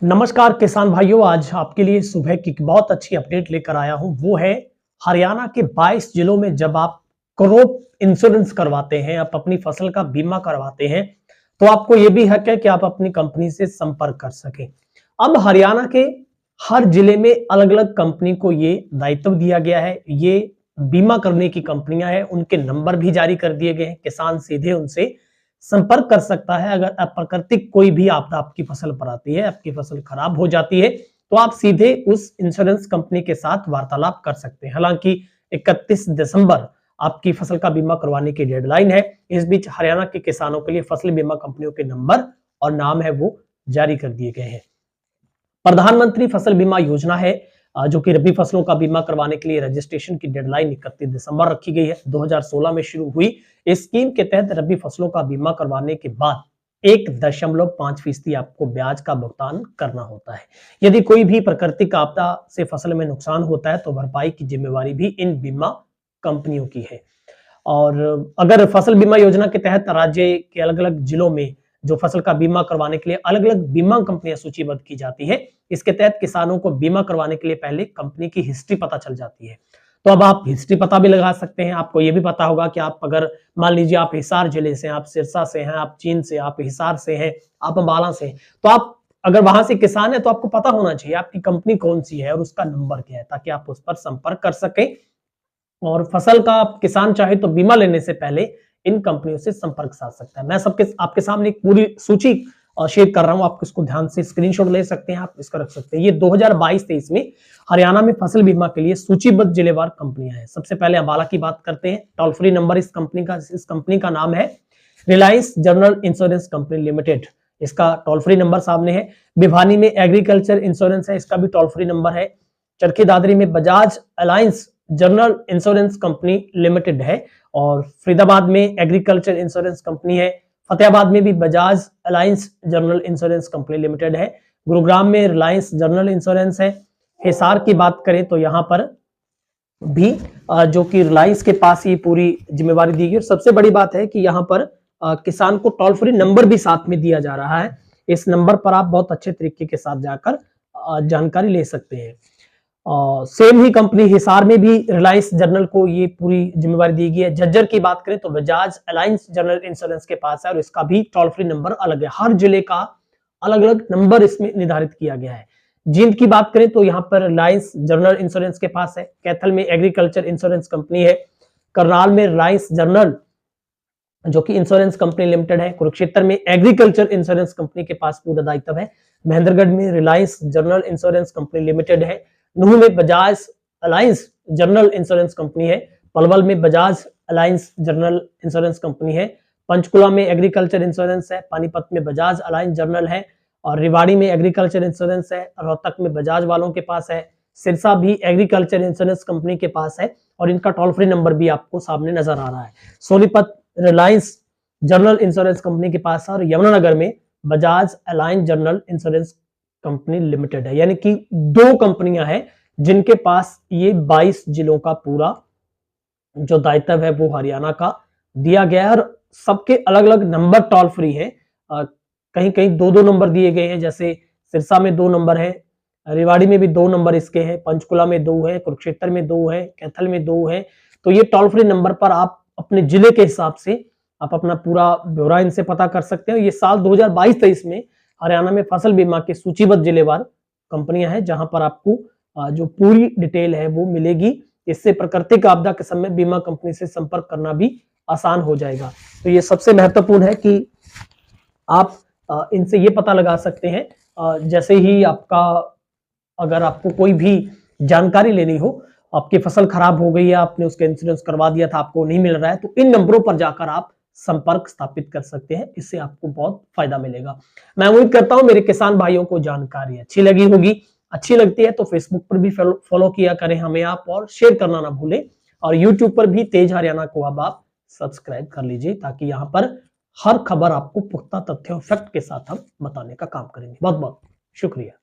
नमस्कार किसान भाइयों, आज आपके लिए सुबह की बहुत अच्छी अपडेट लेकर आया हूं। वो है हरियाणा के 22 जिलों में जब आप क्रॉप इंश्योरेंस करवाते हैं, आप अपनी फसल का बीमा करवाते हैं, तो आपको यह भी हक है कि आप अपनी कंपनी से संपर्क कर सकें। अब हरियाणा के हर जिले में अलग अलग कंपनी को ये दायित्व दिया गया है। ये बीमा करने की कंपनियां हैं, उनके नंबर भी जारी कर दिए गए हैं। किसान सीधे उनसे संपर्क कर सकता है। अगर अप्राकृतिक कोई भी आपदा आपकी फसल पर आती है, आपकी फसल खराब हो जाती है, तो आप सीधे उस इंश्योरेंस कंपनी के साथ वार्तालाप कर सकते हैं। हालांकि 31 दिसंबर आपकी फसल का बीमा करवाने की डेडलाइन है। इस बीच हरियाणा के किसानों के लिए फसल बीमा कंपनियों के नंबर और नाम है वो जारी कर दिए गए हैं। प्रधानमंत्री फसल बीमा योजना है, जो कि रबी फसलों का बीमा करवाने के लिए रजिस्ट्रेशन की डेडलाइन 31 दिसंबर रखी गई है। 2016 में शुरू हुई इस स्कीम के तहत रबी फसलों का बीमा करवाने के बाद 1.5% आपको ब्याज का भुगतान करना होता है। यदि कोई भी प्राकृतिक आपदा से फसल में नुकसान होता है तो भरपाई की जिम्मेवारी भी इन बीमा कंपनियों की है। और अगर फसल बीमा योजना के तहत राज्य के अलग अलग जिलों में जो फसल का बीमा करवाने के लिए अलग अलग बीमा कंपनियां सूचीबद्ध की जाती है, इसके तहत किसानों को बीमा करवाने के लिए पहले कंपनी की हिस्ट्री पता चल जाती है। तो अब आप हिस्ट्री पता भी लगा सकते हैं। आपको यह भी पता होगा कि आप अगर मान लीजिए आप हिसार जिले से, आप सिरसा से हैं, आप जींद से, आप हिसार से हैं, आप अंबाला से, तो आप अगर वहां से किसान है तो आपको पता होना चाहिए आपकी कंपनी कौन सी है और उसका नंबर क्या है, ताकि आप उस पर संपर्क कर सकें। और फसल का आप किसान चाहे तो बीमा लेने से पहले इन कंपनियों से संपर्क साध सकता है। मैं आपके सामने एक पूरी सूची शेयर कर रहा हूं, आप इसको ध्यान से स्क्रीनशॉट ले सकते हैं, आप इसको रख सकते हैं। ये 2022-23 में हरियाणा में फसल बीमा के लिए सूचीबद्ध जिलेवार कंपनियां हैं। सबसे पहले अंबाला की बात करते हैं। टोल फ्री नंबर इस कंपनी का नाम है Reliance general insurance company limited. इसका टोल फ्री नंबर सामने है। भिवानी में एग्रीकल्चर इंश्योरेंस है, इसका भी टोल फ्री नंबर है। चरखी दादरी में Bajaj alliance general insurance company limited है। और फरीदाबाद में एग्रीकल्चर इंश्योरेंस कंपनी है। फतेहाबाद में भी Bajaj alliance general insurance company limited है। गुरुग्राम में रिलायंस जनरल इंश्योरेंस है। हिसार की बात करें तो यहाँ पर भी जो कि रिलायंस के पास ये पूरी जिम्मेवारी दी गई। और सबसे बड़ी बात है कि यहाँ पर किसान को टोल फ्री नंबर भी साथ में दिया जा रहा है। इस नंबर पर आप बहुत अच्छे तरीके के साथ जाकर जानकारी ले सकते हैं। सेम ही कंपनी हिसार में भी रिलायंस जनरल को ये पूरी जिम्मेवारी दी गई है। झज्जर की बात करें तो बजाज अलायंस जनरल इंश्योरेंस के पास है और इसका भी टोल फ्री नंबर अलग है। हर जिले का अलग अलग नंबर इसमें निर्धारित किया गया है। जींद की बात करें तो यहाँ पर रिलायंस जनरल इंश्योरेंस के पास है। कैथल में एग्रीकल्चर इंश्योरेंस कंपनी है। करनाल में रिलायंस जनरल जो कि इंश्योरेंस कंपनी लिमिटेड है। कुरुक्षेत्र में एग्रीकल्चर इंश्योरेंस कंपनी के पास पूरा दायित्व है। महेंद्रगढ़ में Reliance general insurance company limited है। नूह में Bajaj alliance general insurance company है। पलवल में Bajaj alliance general insurance company है। पंचकुला में एग्रीकल्चर इंश्योरेंस है। पानीपत में बजाज अलायंस जनरल है। और रिवाड़ी में एग्रीकल्चर इंश्योरेंस है। रोहतक में बजाज वालों के पास है। सिरसा भी एग्रीकल्चर इंश्योरेंस कंपनी के पास है और इनका टोल फ्री नंबर भी आपको सामने नजर आ रहा है। Sonipat Reliance general insurance company के पास है और यमुनानगर में Bajaj alliance general insurance company limited है। यानी कि दो कंपनियां हैं जिनके पास ये 22 जिलों का पूरा जो दायित्व है वो हरियाणा का दिया गया है। और सबके अलग अलग नंबर टोल फ्री है। कहीं कहीं दो दो नंबर दिए गए हैं, जैसे सिरसा में 2 नंबर है, रेवाड़ी में भी 2 नंबर इसके हैं, पंचकुला में 2 है, कुरुक्षेत्र में 2 है, कैथल में 2 है। तो ये टोल फ्री नंबर पर आप अपने जिले के हिसाब से आप अपना पूरा ब्यौरा इनसे पता कर सकते हैं। ये साल 2022-23 में हरियाणा में फसल बीमा के सूचीबद्ध जिलेवार कंपनियां हैं, जहां पर आपको जो पूरी डिटेल है वो मिलेगी। इससे प्राकृतिक आपदा के समय बीमा कंपनी से संपर्क करना भी आसान हो जाएगा। तो ये सबसे महत्वपूर्ण है कि आप इनसे ये पता लगा सकते हैं। जैसे ही अगर आपको कोई भी जानकारी लेनी हो, आपकी फसल खराब हो गई है, आपने उसका इंश्योरेंस करवा दिया था, आपको नहीं मिल रहा है, तो इन नंबरों पर जाकर आप संपर्क स्थापित कर सकते हैं। इससे आपको बहुत फायदा मिलेगा। मैं उम्मीद करता हूं मेरे किसान भाइयों को जानकारी अच्छी लगी होगी। अच्छी लगती है तो फेसबुक पर भी फॉलो किया करें हमें आप, और शेयर करना ना भूलें। और यूट्यूब पर भी तेज हरियाणा को अब आप सब्सक्राइब कर लीजिए, ताकि यहाँ पर हर खबर आपको पुख्ता तथ्य और फैक्ट के साथ हम बताने का काम करेंगे। बहुत बहुत शुक्रिया।